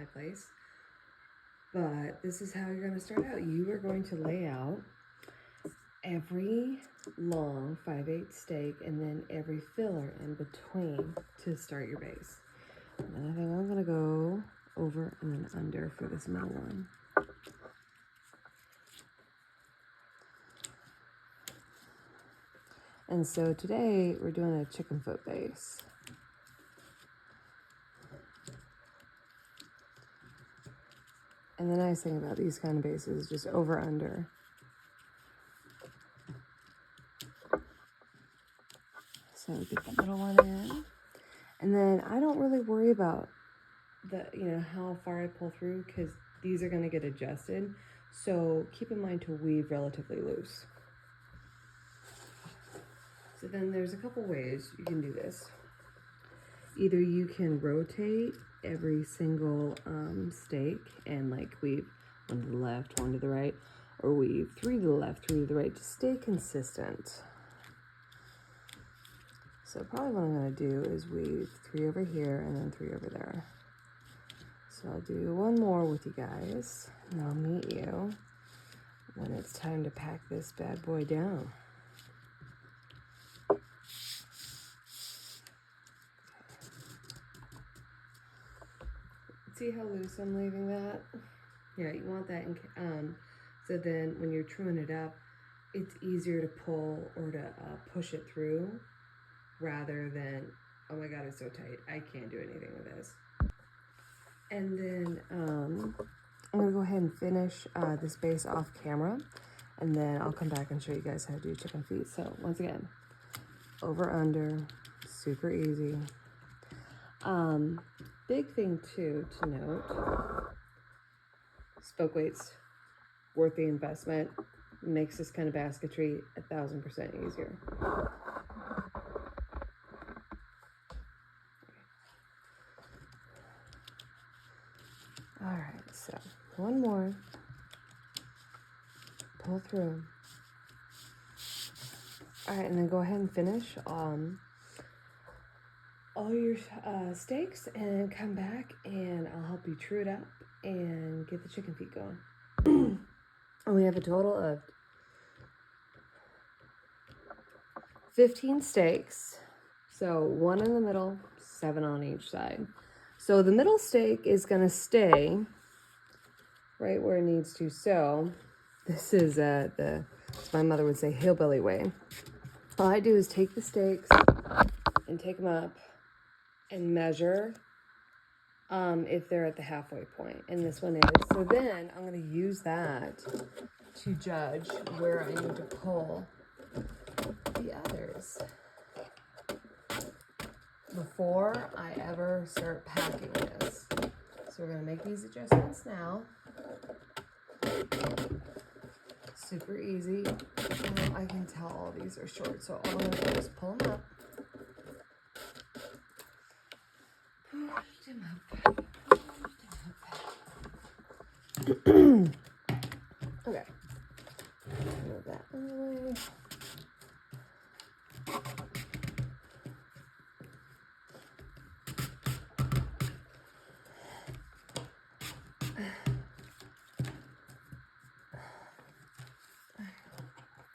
my place. But this is how you're going to start out. You are going to lay out every long 5/8 stake and then every filler in between to start your base. And then I think I'm going to go over and then under for this middle one. And so today we're doing a chicken foot base. And the nice thing about these kind of bases is just over under. So get the middle one in. And then I don't really worry about how far I pull through because these are going to get adjusted. So keep in mind to weave relatively loose. So then there's a couple ways you can do this. Either you can rotate every single stake and like weave one to the left, one to the right, or weave 3 to the left, 3 to the right to stay consistent. So probably what I'm going to do is weave 3 over here and then 3 over there. So I'll do one more with you guys, and I'll meet you when it's time to pack this bad boy down. See how loose I'm leaving that? Yeah, you want that so then when you're truing it up, it's easier to pull or to push it through rather than, oh my God, it's so tight. I can't do anything with this. And then I'm gonna go ahead and finish this base off camera, and then I'll come back and show you guys how to do chicken feet. So once again, over, under, super easy. Big thing too to note, spoke weights, worth the investment, makes this kind of basketry 1000% easier. All right, so one more, pull through. All right, and then go ahead and finish all your steaks and come back and I'll help you true it up and get the chicken feet going. And we have a total of 15 steaks. So 1 in the middle, 7 on each side. So the middle steak is gonna stay right where it needs to. So this is as my mother would say, hillbilly way. All I do is take the steaks and take them up and measure if they're at the halfway point, and this one is. So then I'm going to use that to judge where I need to pull the others before I ever start packing this. So we're going to make these adjustments now. Super easy. I can tell all these are short, so all I'm going to do is pull them up. Push them up. Okay. Move that out of the way.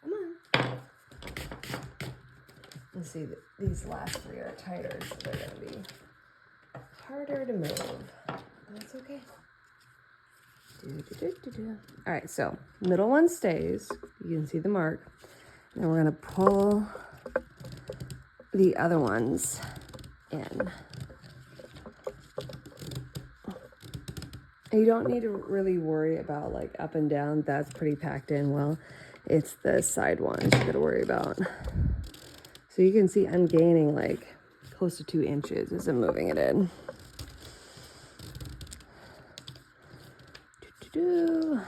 Come on. Let's see, these last 3 are tighter, so they're going to be harder to move. That's okay. All right, so middle one stays. You can see the mark. Then we're gonna pull the other ones in. You don't need to really worry about like up and down. That's pretty packed in well. It's the side ones you gotta worry about. So you can see I'm gaining like close to 2 inches as I'm moving it in. Do.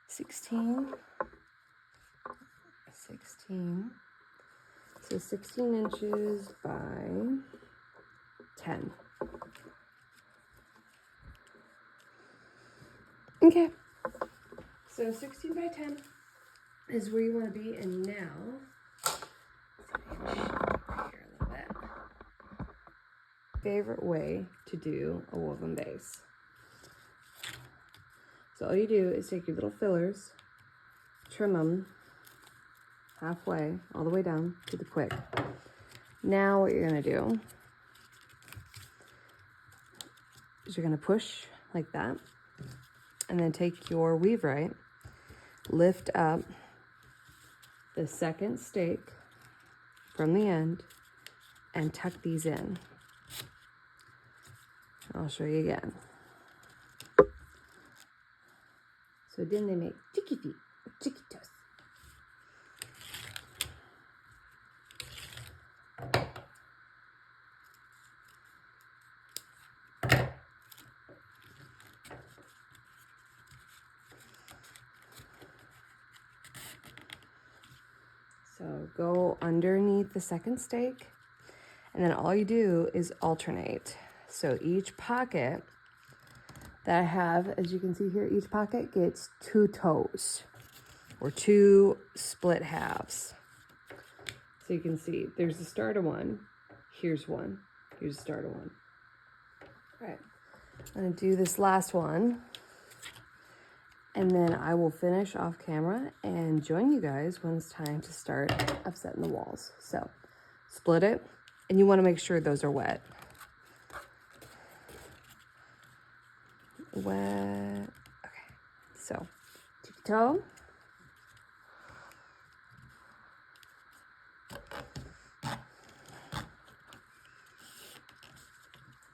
Sixteen. So 16 inches by 10. Okay. So 16 by 10 is where you want to be, and now, here a little bit. Favorite way to do a woven base. So all you do is take your little fillers, trim them halfway, all the way down to the quick. Now what you're gonna do is you're gonna push like that, and then take your weave right, lift up the second stake from the end, and tuck these in. I'll show you again. So then they make chicky feet, chicky toes. So go underneath the second stake, and then all you do is alternate. So each pocket that I have, as you can see here, each pocket gets 2 toes or 2 split halves. So you can see there's the starter one, here's one, here's the starter one. All right, I'm gonna do this last one, and then I will finish off camera and join you guys when it's time to start upsetting the walls. So split it, and you wanna make sure those are wet. Wet, okay. So, tippy toe.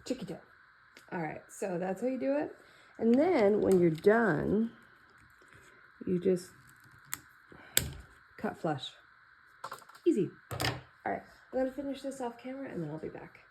Chicky toe. All right, so that's how you do it. And then when you're done, you just cut flush. Easy. All right, I'm gonna finish this off camera and then I'll be back.